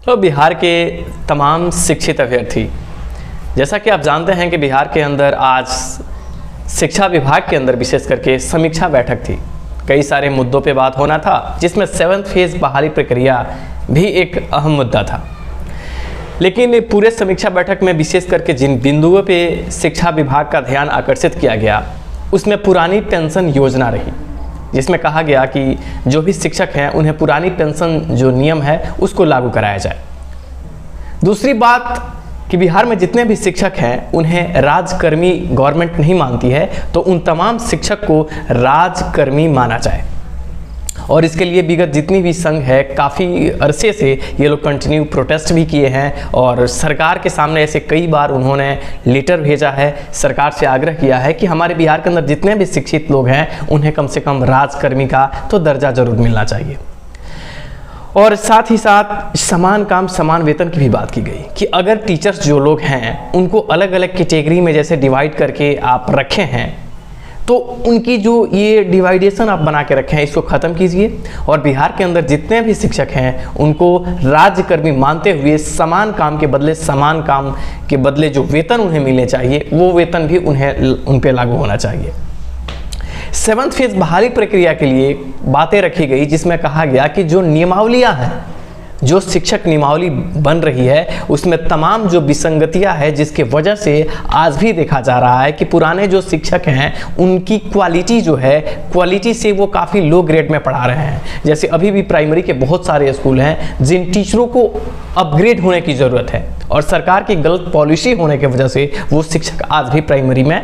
तो बिहार के तमाम शिक्षित अभ्यर्थी, जैसा कि आप जानते हैं कि बिहार के अंदर आज शिक्षा विभाग के अंदर विशेष करके समीक्षा बैठक थी। कई सारे मुद्दों पे बात होना था, जिसमें 7th फेज बहाली प्रक्रिया भी एक अहम मुद्दा था। लेकिन पूरे समीक्षा बैठक में विशेष करके जिन बिंदुओं पे शिक्षा विभाग का ध्यान आकर्षित किया गया, उसमें पुरानी पेंशन योजना रही, जिसमें कहा गया कि जो भी शिक्षक हैं उन्हें पुरानी पेंशन जो नियम है उसको लागू कराया जाए। दूसरी बात कि बिहार में जितने भी शिक्षक हैं उन्हें राजकर्मी गवर्नमेंट नहीं मानती है, तो उन तमाम शिक्षक को राजकर्मी माना जाए। और इसके लिए विगत जितनी भी संघ है, काफ़ी अरसे से ये लोग कंटिन्यू प्रोटेस्ट भी किए हैं और सरकार के सामने ऐसे कई बार उन्होंने लेटर भेजा है, सरकार से आग्रह किया है कि हमारे बिहार के अंदर जितने भी शिक्षित लोग हैं उन्हें कम से कम राजकर्मी का तो दर्जा जरूर मिलना चाहिए। और साथ ही साथ समान काम समान वेतन की भी बात की गई कि अगर टीचर्स जो लोग हैं उनको अलग अलग कैटेगरी में जैसे डिवाइड करके आप रखे हैं, तो उनकी जो ये डिवाइडेशन आप बना के रखे हैं इसको ख़त्म कीजिए और बिहार के अंदर जितने भी शिक्षक हैं उनको राज्यकर्मी मानते हुए समान काम के बदले समान काम के बदले जो वेतन उन्हें मिलने चाहिए वो वेतन भी उन पे लागू होना चाहिए। 7th फेज बहाली प्रक्रिया के लिए बातें रखी गई, जिसमें कहा गया कि जो नियमावलियां हैं, जो शिक्षक नियमावली बन रही है उसमें तमाम जो विसंगतियां है, जिसके वजह से आज भी देखा जा रहा है कि पुराने जो शिक्षक हैं उनकी क्वालिटी जो है, क्वालिटी से वो काफ़ी लो ग्रेड में पढ़ा रहे हैं। जैसे अभी भी प्राइमरी के बहुत सारे स्कूल हैं जिन टीचरों को अपग्रेड होने की ज़रूरत है और सरकार की गलत पॉलिसी होने की वजह से वो शिक्षक आज भी प्राइमरी में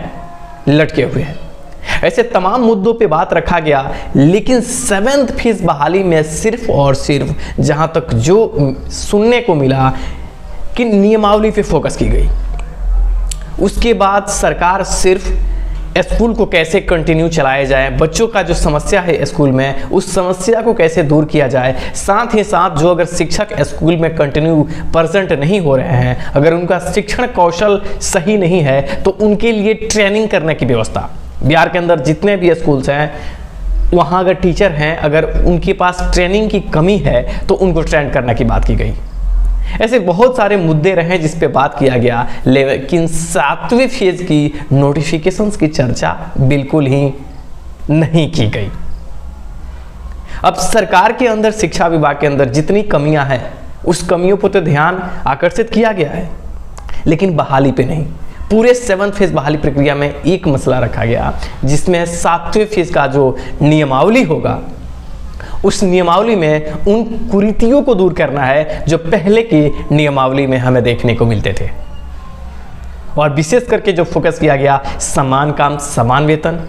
लटके हुए हैं। ऐसे तमाम मुद्दों पे बात रखा गया, लेकिन 7th फेज बहाली में सिर्फ और सिर्फ जहां तक जो सुनने को मिला कि नियमावली पे फोकस की गई। उसके बाद सरकार सिर्फ स्कूल को कैसे कंटिन्यू चलाया जाए, बच्चों का जो समस्या है स्कूल में उस समस्या को कैसे दूर किया जाए, साथ ही साथ जो अगर शिक्षक स्कूल में कंटिन्यू प्रेजेंट नहीं हो रहे हैं, अगर उनका शिक्षण कौशल सही नहीं है तो उनके लिए ट्रेनिंग करने की व्यवस्था। बिहार के अंदर जितने भी स्कूल्स हैं वहाँ अगर टीचर हैं, अगर उनके पास ट्रेनिंग की कमी है तो उनको ट्रेन करने की बात की गई। ऐसे बहुत सारे मुद्दे रहे जिस पे बात किया गया, लेकिन 7वें फेज की नोटिफिकेशंस की चर्चा बिल्कुल ही नहीं की गई। अब सरकार के अंदर, शिक्षा विभाग के अंदर जितनी कमियां हैं उस कमियों पर तो ध्यान आकर्षित किया गया है, लेकिन बहाली पे नहीं। पूरे 7th फेज बहाली प्रक्रिया में एक मसला रखा गया, जिसमें 7वें फेज का जो नियमावली होगा उस नियमावली में उन कुरीतियों को दूर करना है जो पहले की नियमावली में हमें देखने को मिलते थे। और विशेष करके जो फोकस किया गया, समान काम समान वेतन।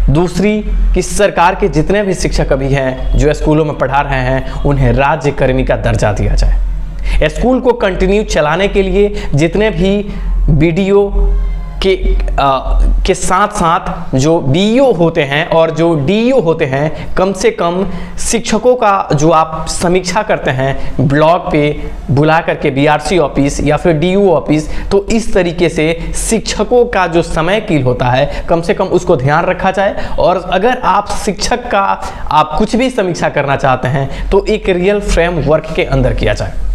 दूसरी कि सरकार के जितने भी शिक्षक अभी हैं जो स्कूलों में पढ़ा रहे हैं उन्हें राज्यकर्मी का दर्जा दिया जाए। स्कूल को कंटिन्यू चलाने के लिए जितने भी बीडीओ के साथ साथ जो बीईओ होते हैं और जो डीईओ होते हैं, कम से कम शिक्षकों का जो आप समीक्षा करते हैं ब्लॉक पे बुला करके बीआरसी ऑफिस या फिर डीईओ ऑफिस, तो इस तरीके से शिक्षकों का जो समय किल होता है कम से कम उसको ध्यान रखा जाए। और अगर आप शिक्षक का आप कुछ भी समीक्षा करना चाहते हैं तो एक रियल फ्रेमवर्क के अंदर किया जाए।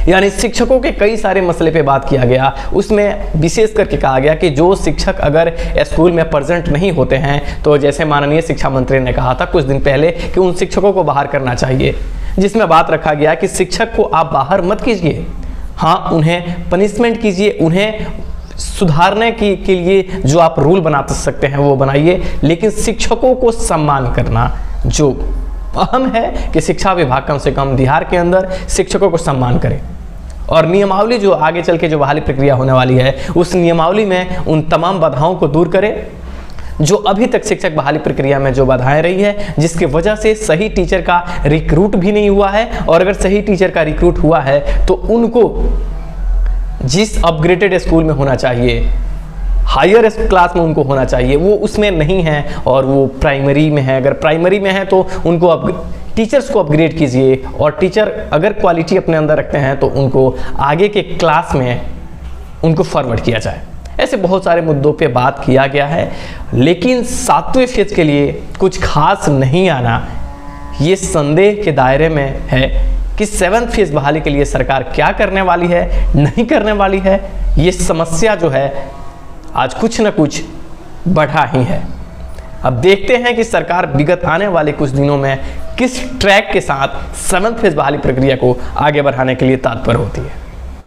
यानी शिक्षकों के कई सारे मसले पे बात किया गया, उसमें विशेष करके कहा गया कि जो शिक्षक अगर स्कूल में प्रेजेंट नहीं होते हैं तो जैसे माननीय शिक्षा मंत्री ने कहा था कुछ दिन पहले कि उन शिक्षकों को बाहर करना चाहिए, जिसमें बात रखा गया कि शिक्षक को आप बाहर मत कीजिए, हाँ उन्हें पनिशमेंट कीजिए, उन्हें सुधारने के लिए जो आप रूल बना सकते हैं वो बनाइए, लेकिन शिक्षकों को सम्मान करना जो अहम है कि शिक्षा विभाग कम से कम बिहार के अंदर शिक्षकों को सम्मान करे। और नियमावली जो आगे चल के जो बहाली प्रक्रिया होने वाली है उस नियमावली में उन तमाम बाधाओं को दूर करे जो अभी तक शिक्षक बहाली प्रक्रिया में जो बाधाएं रही है, जिसकी वजह से सही टीचर का रिक्रूट भी नहीं हुआ है। और अगर सही टीचर का रिक्रूट हुआ है तो उनको जिस अपग्रेडेड स्कूल में होना चाहिए, हायर क्लास में उनको होना चाहिए, वो उसमें नहीं है और वो प्राइमरी में है। अगर प्राइमरी में है तो उनको टीचर्स को अपग्रेड कीजिए और टीचर अगर क्वालिटी अपने अंदर रखते हैं तो उनको आगे के क्लास में उनको फॉरवर्ड किया जाए। ऐसे बहुत सारे मुद्दों पे बात किया गया है, लेकिन 7वें फेज के लिए कुछ खास नहीं आना ये संदेह के दायरे में है कि 7th फेज बहाली के लिए सरकार क्या करने वाली है, नहीं करने वाली है। ये समस्या जो है आज कुछ न कुछ बढ़ा ही है। अब देखते हैं कि सरकार विगत आने वाले कुछ दिनों में किस ट्रैक के साथ 7th फेज बहाली प्रक्रिया को आगे बढ़ाने के लिए तत्पर होती है।